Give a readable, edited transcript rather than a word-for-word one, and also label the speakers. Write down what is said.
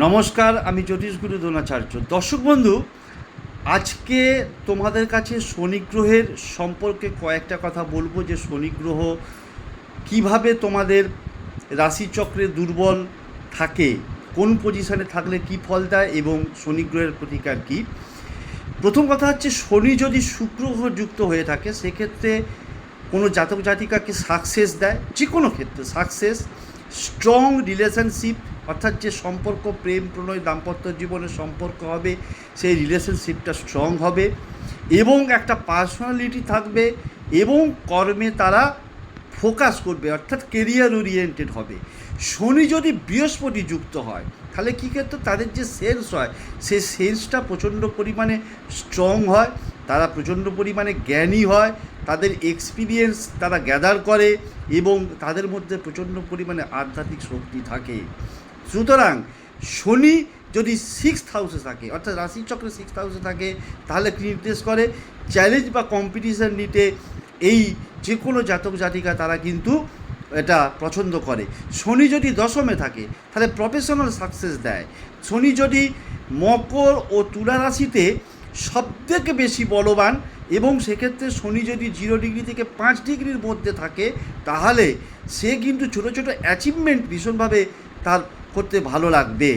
Speaker 1: নমস্কার, আমি জ্যোতিষগুরু দ্রোণাচার্য। দর্শক বন্ধু, আজকে তোমাদের কাছে শনি গ্রহের সম্পর্কে কয়েকটা কথা বলবো, যে শনি গ্রহ কীভাবে তোমাদের রাশিচক্রে দুর্বল থাকে, কোন পজিশনে থাকলে কি ফল দেয় এবং শনি গ্রহের প্রতিকার কী। প্রথম কথা হচ্ছে, শনি যদি শুক্র গ্রহ যুক্ত হয়ে থাকে সেক্ষেত্রে কোনো জাতক জাতিকাকে সাকসেস দেয়, যে কোনো ক্ষেত্রে সাকসেস, স্ট্রং রিলেশনশিপ, অর্থাৎ যে সম্পর্ক, প্রেম প্রণয় দাম্পত্য জীবনের সম্পর্ক হবে, সেই রিলেশনশিপটা স্ট্রং হবে এবং একটা পার্সোনালিটি থাকবে এবং কর্মে তারা ফোকাস করবে, অর্থাৎ কেরিয়ার ওরিয়েন্টেড হবে। শনি যদি বৃহস্পতি যুক্ত হয় তাহলে কী ক্ষেত্রে তাদের যে সেন্স হয়, সেই সেন্সটা প্রচণ্ড পরিমাণে স্ট্রং হয়, তারা প্রচণ্ড পরিমাণে জ্ঞানী হয়, তাদের এক্সপিরিয়েন্স তারা গ্যাদার করে এবং তাদের মধ্যে প্রচণ্ড পরিমাণে আধ্যাত্মিক শক্তি থাকে। সুতরাং শনি যদি 6th হাউসে থাকে, অর্থাৎ রাশিচক্রে 6th হাউসে থাকে, তাহলে কী নির্দেশ করে? চ্যালেঞ্জ বা কম্পিটিশান নিতে এই যে কোনো জাতক জাতিকা তারা কিন্তু এটা পছন্দ করে। শনি যদি দশমে থাকে তাহলে প্রফেশনাল সাকসেস দেয়। শনি যদি মকর ও তুলা রাশিতে সবথেকে বেশি বলবান এবং সেক্ষেত্রে শনি যদি 0 ডিগ্রি থেকে 5 ডিগ্রির মধ্যে থাকে তাহলে সে কিন্তু ছোটো ছোটো অ্যাচিভমেন্ট ভীষণভাবে তার করতে ভালো লাগবে।